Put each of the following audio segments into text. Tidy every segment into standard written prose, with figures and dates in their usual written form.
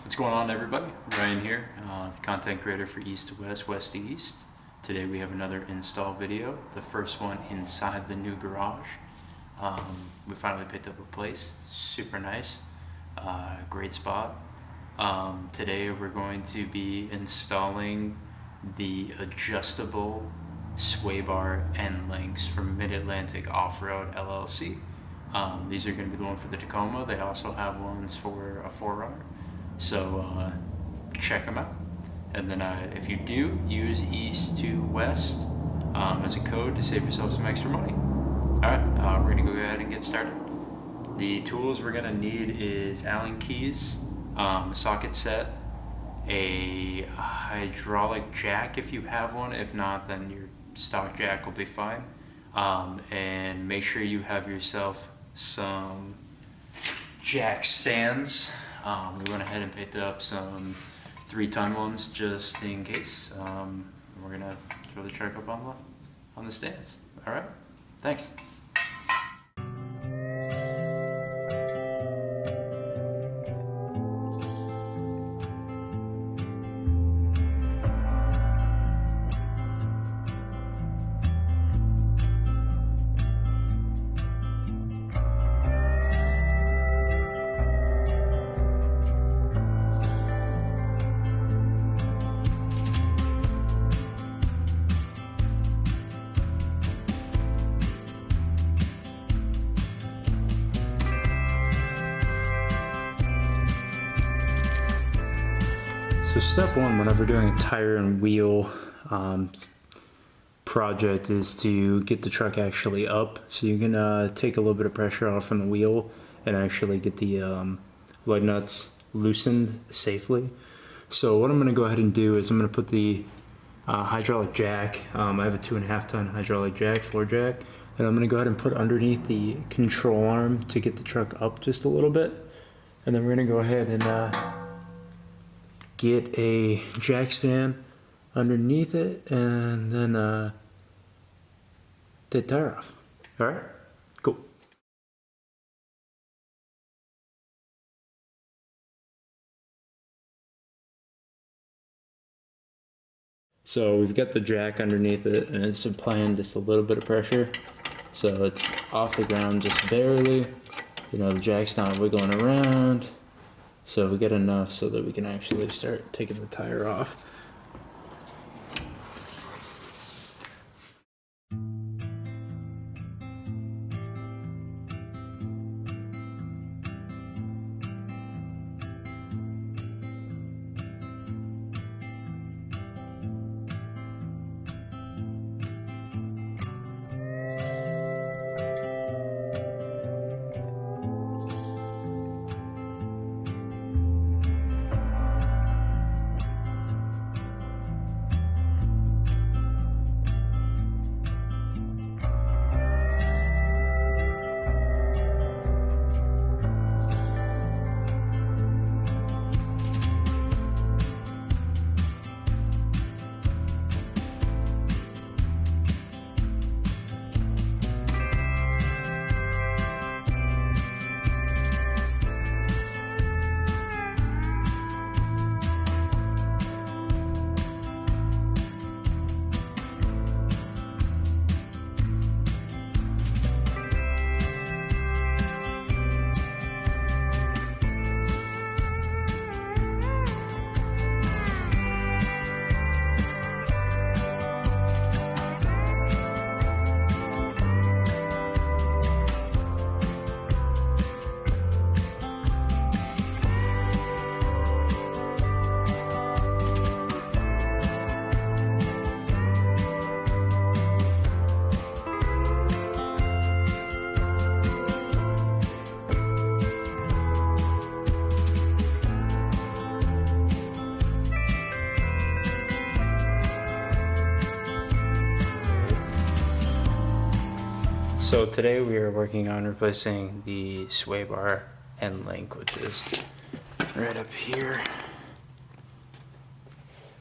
What's going on, everybody? Ryan here, the content creator for East to West, West to East. Today we have another install video, the first one inside the new garage. We finally picked up a place, super nice, great spot. Today we're going to be installing the adjustable sway bar end links from Mid-Atlantic Off-Road LLC. These are going to be the one for the Tacoma. They also have ones for a 4R. So check them out. And then if you do, use East to West as a code to save yourself some extra money. Alright, we're going to go ahead and get started. The tools we're going to need is Allen keys, a socket set, a hydraulic jack if you have one. If not, then your stock jack will be fine. And make sure you have yourself some jack stands. We went ahead and picked up some 3-ton ones just in case. We're gonna throw the truck up on the stands. All right, thanks. So step one, whenever doing a tire and wheel project, is to get the truck actually up, so you can take a little bit of pressure off from the wheel and actually get the lug nuts loosened safely. So what I'm going to go ahead and do is I'm going to put the hydraulic jack. I have a 2.5-ton hydraulic jack, floor jack, and I'm going to go ahead and put underneath the control arm to get the truck up just a little bit, and then we're going to go ahead and get a jack stand underneath it, and then take the tire off. All right, cool. So we've got the jack underneath it, and it's applying just a little bit of pressure, so it's off the ground just barely. You know, the jack's not wiggling around. So we get enough so that we can actually start taking the tire off. So today we are working on replacing the sway bar end link, which is right up here.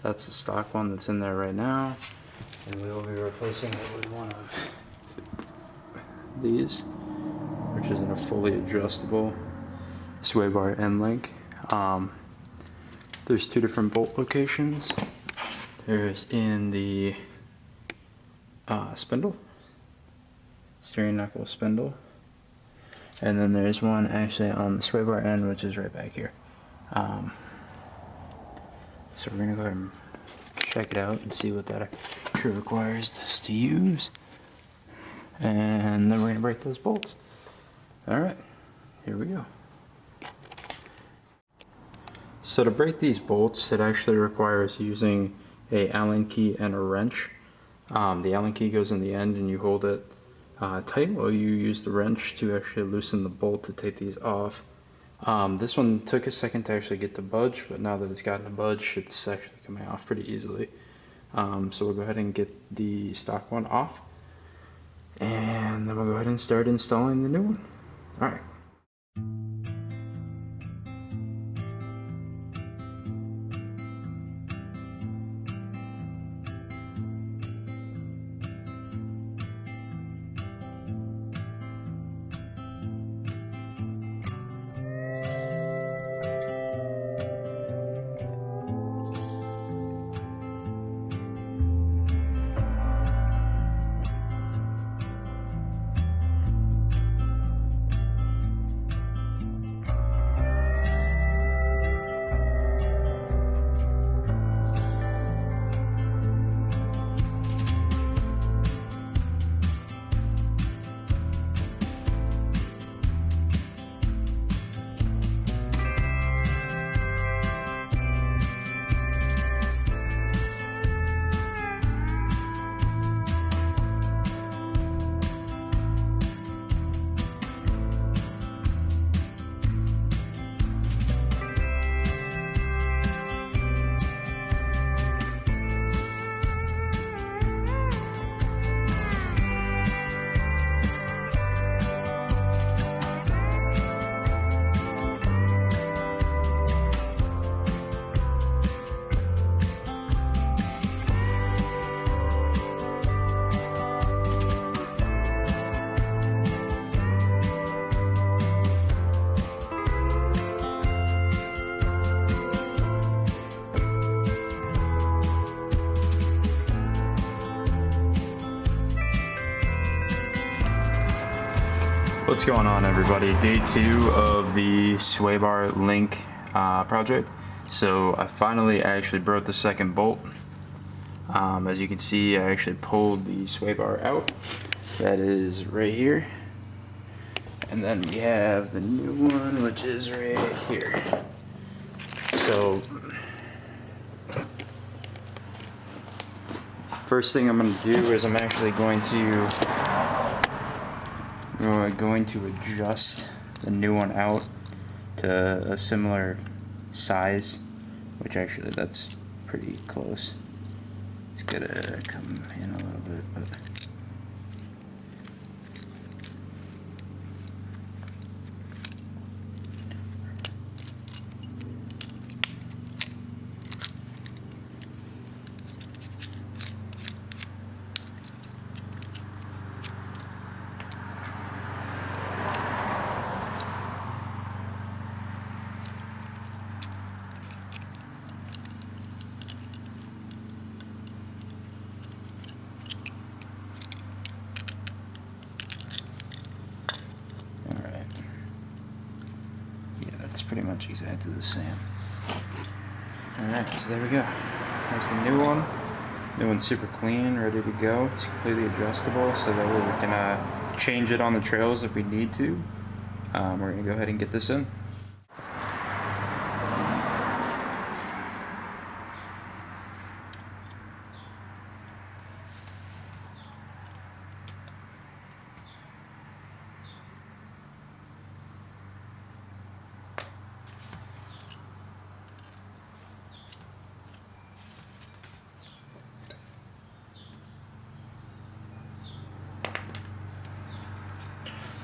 That's the stock one that's in there right now, and we will be replacing it with one of these, which is in a fully adjustable sway bar end link. There's two different bolt locations. There's in the spindle, steering knuckle spindle, and then there's one actually on the sway bar end, which is right back here. So we're gonna go ahead and check it out and see what that actually requires us to use, and then we're gonna break those bolts. All right, here we go. So to break these bolts, it actually requires using a Allen key and a wrench. The Allen key goes in the end and you hold it tight while you use the wrench to actually loosen the bolt to take these off. This one took a second to actually get to budge, but now that it's gotten to budge, it's actually coming off pretty easily. So we'll go ahead and get the stock one off, and then we'll go ahead and start installing the new one. All right. What's going on, everybody? Day 2 of the sway bar link project. So I finally actually broke the second bolt. As you can see, I actually pulled the sway bar out. That is right here. And then we have the new one, which is right here. So first thing I'm going to do is I'm actually going to adjust the new one out to a similar size, which actually that's pretty close. It's gonna come in a little bit, but pretty much exactly the same. Alright, so there we go. There's the new one. New one's super clean, ready to go. It's completely adjustable, so that way we can change it on the trails if we need to. We're going to go ahead and get this in.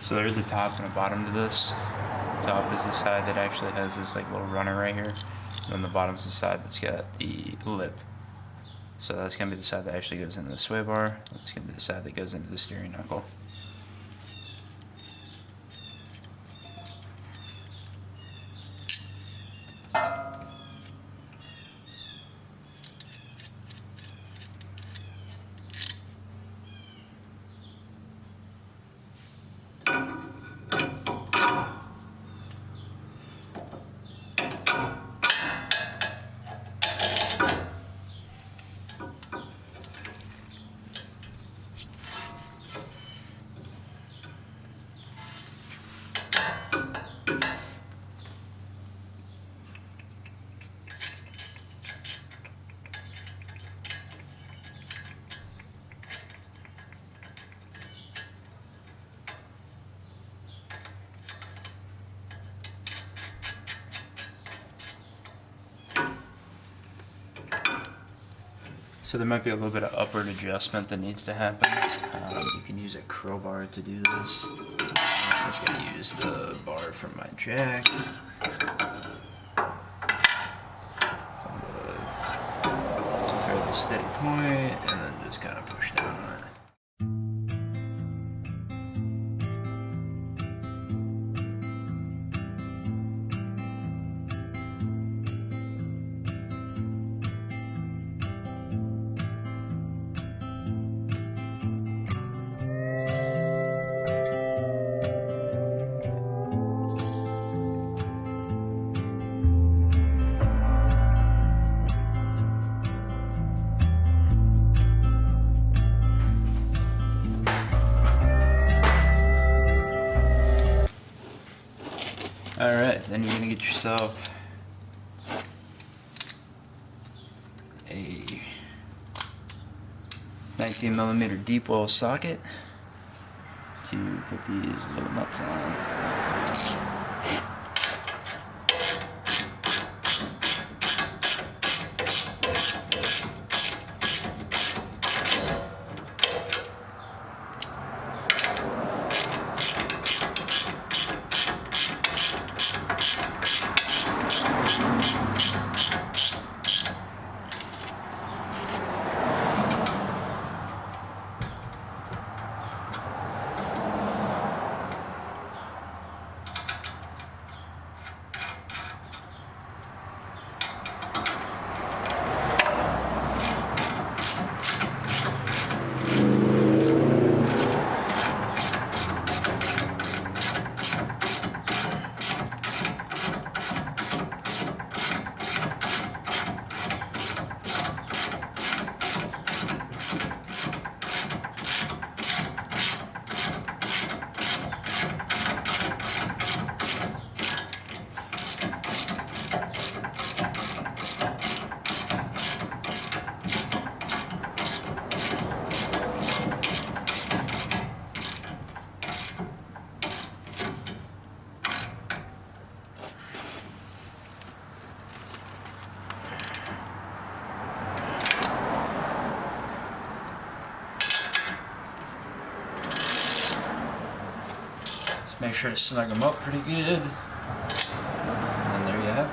So there's the top and a bottom to this. The top is the side that actually has this like little runner right here. And then the bottom's the side that's got the lip. So that's gonna be the side that actually goes into the sway bar. That's gonna be the side that goes into the steering knuckle. So there might be a little bit of upward adjustment that needs to happen. You can use a crowbar to do this. I'm just going to use the bar from my jack. Find a fairly steady point, and then just kind of push down on it. Alright, then you're going to get yourself a 19mm deep well socket to put these little nuts on. Make sure to snug them up pretty good. And there you have it.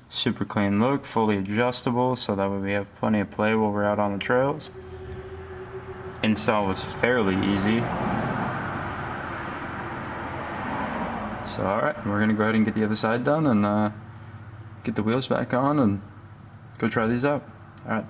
Super clean look, fully adjustable, so that way we have plenty of play while we're out on the trails. Install was fairly easy. So alright, we're going to go ahead and get the other side done and get the wheels back on and go try these out. Alright.